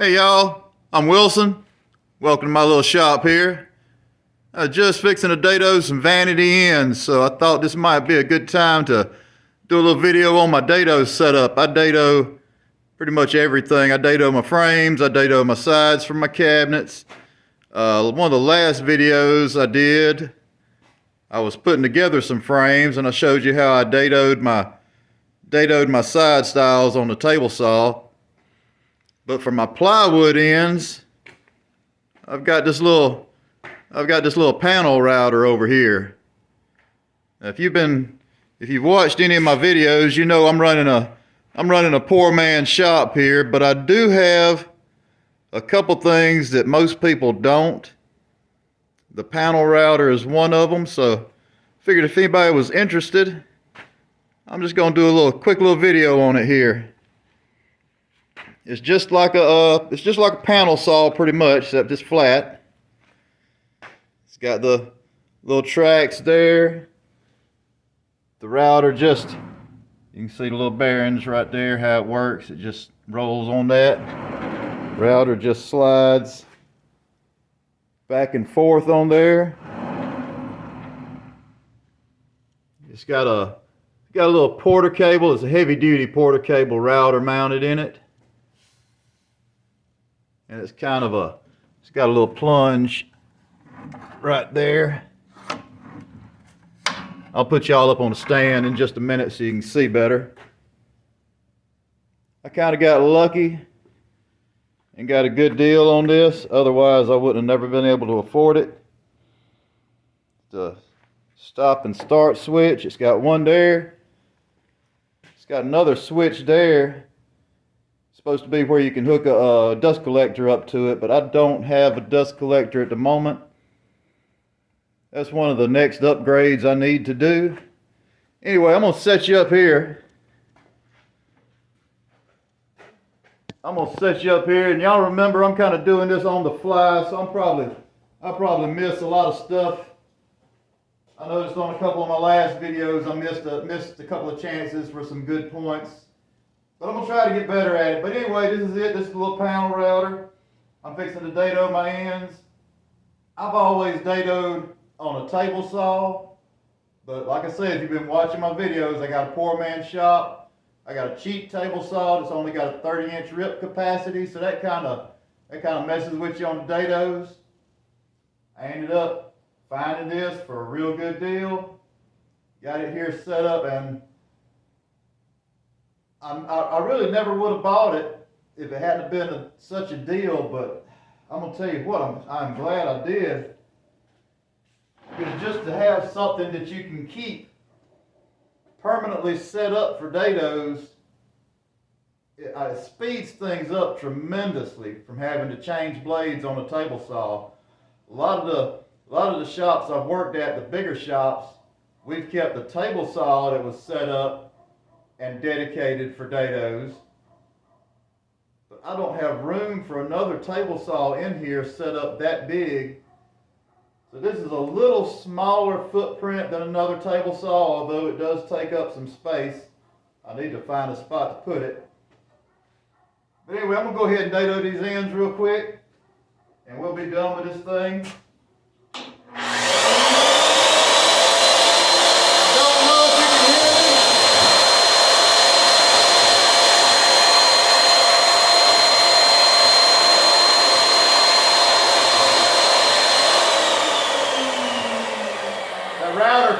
Hey y'all, I'm Wilson. Welcome to my little shop here. I was just fixing to dado some vanity ends, so I thought this might be a good time to do a little video on my dado setup. I dado pretty much everything. I dado my frames, I dado my sides for my cabinets. One of the last videos I did, I was putting together some frames and I showed you how I dadoed my side stiles on the table saw. But for my plywood ends, I've got this little panel router over here. Now, if you've watched any of my videos, you know I'm running a poor man's shop here, but I do have a couple things that most people don't. The panel router is one of them, so figured if anybody was interested, I'm just gonna do a quick little video on it here. It's just like a panel saw pretty much, except it's flat. It's got the little tracks there. The router you can see the little bearings right there, how it works. It just rolls on that. Router just slides back and forth on there. It's got a little porter cable. It's a heavy duty porter cable router mounted in it. And it's got a little plunge right there. I'll put y'all up on a stand in just a minute so you can see better. I kind of got lucky and got a good deal on this. Otherwise, I wouldn't have never been able to afford it. The stop and start switch, it's got one there. It's got another switch there. Supposed to be where you can hook a dust collector up to it, but I don't have a dust collector at the moment. That's one of the next upgrades I need to do. Anyway, I'm gonna set you up here. And y'all remember I'm kind of doing this on the fly, so I'll probably miss a lot of stuff. I noticed on a couple of my last videos I missed a couple of chances for some good points. But I'm going to try to get better at it. But anyway, this is it. This is a little panel router. I'm fixing to dado my ends. I've always dadoed on a table saw. But like I said, if you've been watching my videos, I got a poor man's shop. I got a cheap table saw that's only got a 30-inch rip capacity. So that kind of messes with you on the dados. I ended up finding this for a real good deal. Got it here set up, and I really never would have bought it if it hadn't been such a deal, but I'm going to tell you what, I'm glad I did. Because just to have something that you can keep permanently set up for dados, it speeds things up tremendously from having to change blades on a table saw. A lot of the shops I've worked at, the bigger shops, we've kept the table saw that was set up and dedicated for dados. But I don't have room for another table saw in here set up that big. So this is a little smaller footprint than another table saw, although it does take up some space. I need to find a spot to put it. But anyway, I'm going to go ahead and dado these ends real quick, and we'll be done with this thing.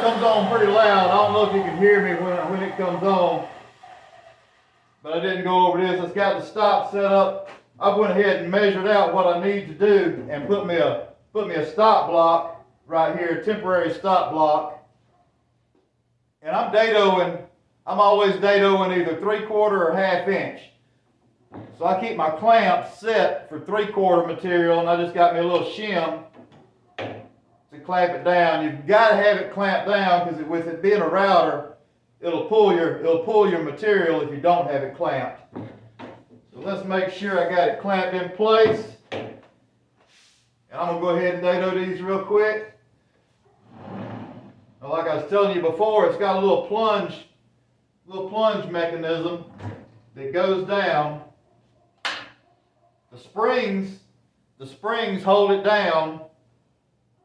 Comes on pretty loud. I don't know if you can hear me when it comes on, but I didn't go over this. It's got the stop set up. I went ahead and measured out what I need to do and put me a stop block right here, temporary stop block. And I'm always dadoing either 3/4 or 1/2 inch. So I keep my clamp set for 3/4 material, and I just got me a little shim to clamp it down. You've got to have it clamped down because with it being a router, it'll pull your material if you don't have it clamped. So let's make sure I got it clamped in place. And I'm gonna go ahead and dado these real quick. Now, like I was telling you before, it's got a little plunge mechanism that goes down the springs hold it down,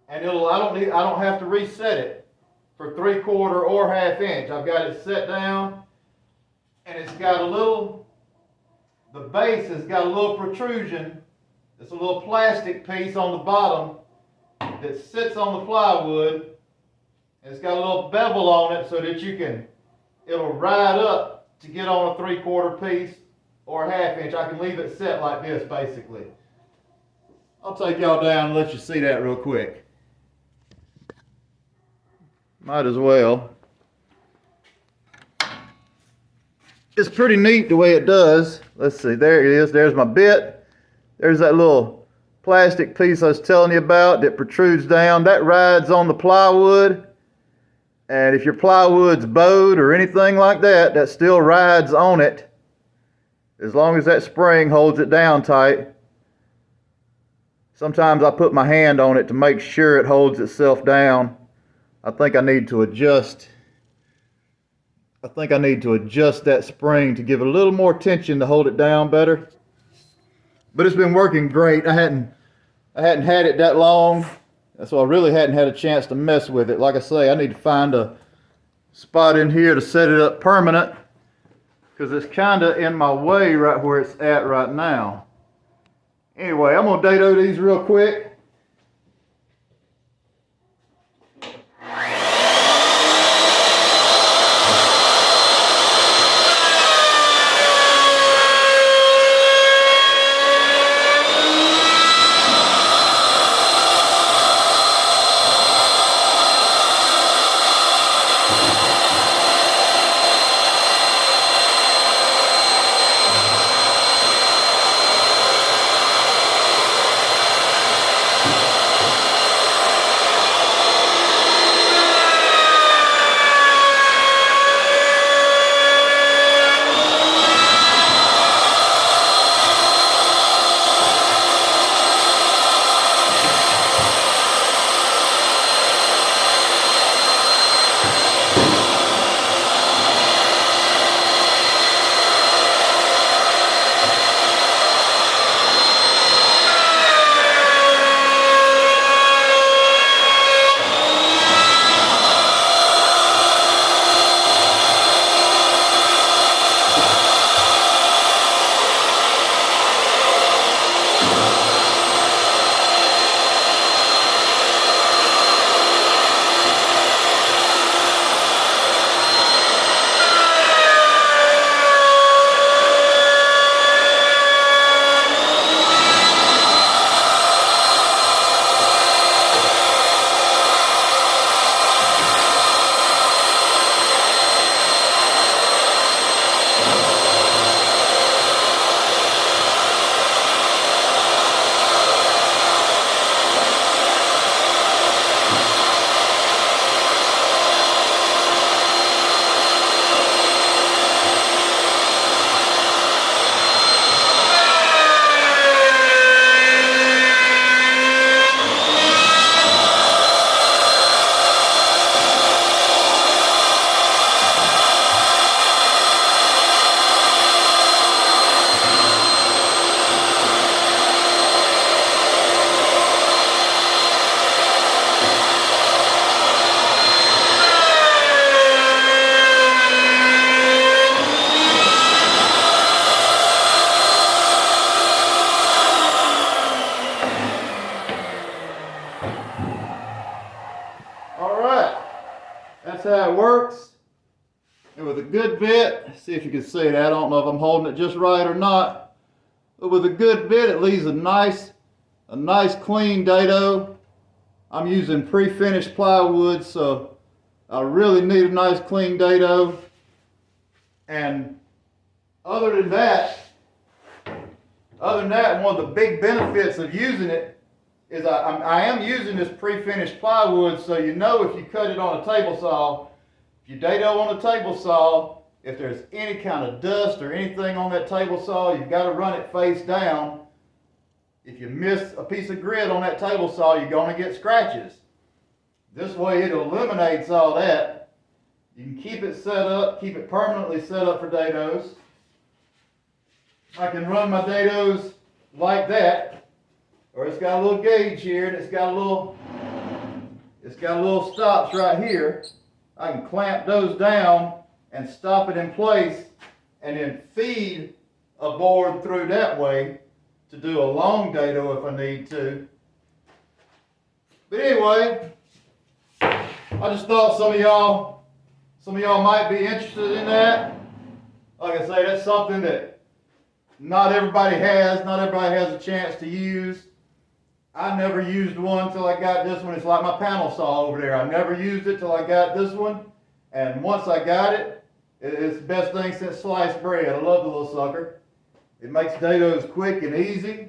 and I don't have to reset it for 3/4 or 1/2 inch. I've got it set down, and it's got the base has got a little protrusion. It's a little plastic piece on the bottom that sits on the plywood. And it's got a little bevel on it so that it'll ride up to get on a 3/4 piece or a 1/2 inch. I can leave it set like this basically. I'll take y'all down and let you see that real quick. Might as well. It's pretty neat the way it does. Let's see, there it is. There's my bit. There's that little plastic piece I was telling you about that protrudes down. That rides on the plywood. And if your plywood's bowed or anything like that, that still rides on it as long as that spring holds it down tight. Sometimes I put my hand on it to make sure it holds itself down. I think I need to adjust that spring to give it a little more tension to hold it down better. But it's been working great. I hadn't had it that long, so I really hadn't had a chance to mess with it. Like I say, I need to find a spot in here to set it up permanent, because it's kind of in my way right where it's at right now. Anyway, I'm going to dado these real quick. That's how it works. And with a good bit, see if you can see that. I don't know if I'm holding it just right or not. But with a good bit, it leaves a nice clean dado. I'm using pre-finished plywood, so I really need a nice clean dado. And other than that, one of the big benefits of using it is I am using this pre-finished plywood, so you know if you cut it on a table saw, if you dado on a table saw, if there's any kind of dust or anything on that table saw, you've got to run it face down. If you miss a piece of grit on that table saw, you're going to get scratches. This way it eliminates all that. You can keep it set up, keep it permanently set up for dados. I can run my dados like that, or it's got a little gauge here, and it's got little stops right here. I can clamp those down and stop it in place, and then feed a board through that way to do a long dado if I need to. But anyway, I just thought some of y'all might be interested in that. Like I say, that's something that not everybody has a chance to use. I never used one till I got this one. It's like my panel saw over there. I never used it till I got this one. And once I got it, it's the best thing since sliced bread. I love the little sucker. It makes dados quick and easy.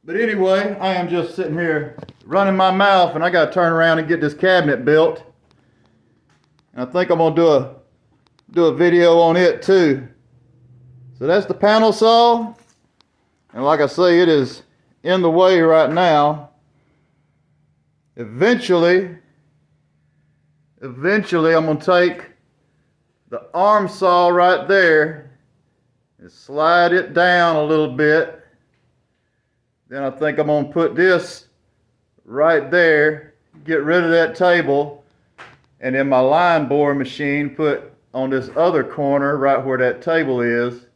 But anyway, I am just sitting here running my mouth, and I got to turn around and get this cabinet built. And I think I'm going to do a video on it too. So that's the panel saw. And like I say, it is in the way right now. Eventually I'm going to take the arm saw right there and slide it down a little bit. Then I think I'm going to put this right there, get rid of that table, and then my line bore machine put on this other corner right where that table is.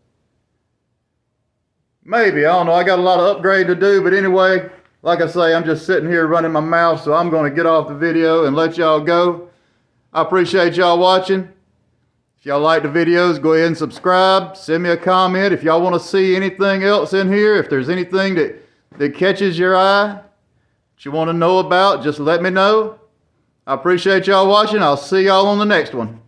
Maybe, I don't know, I got a lot of upgrade to do, but anyway, like I say, I'm just sitting here running my mouth, so I'm going to get off the video and let y'all go. I appreciate y'all watching. If y'all like the videos, go ahead and subscribe. Send me a comment if y'all want to see anything else in here. If there's anything that catches your eye, that you want to know about, just let me know. I appreciate y'all watching. I'll see y'all on the next one.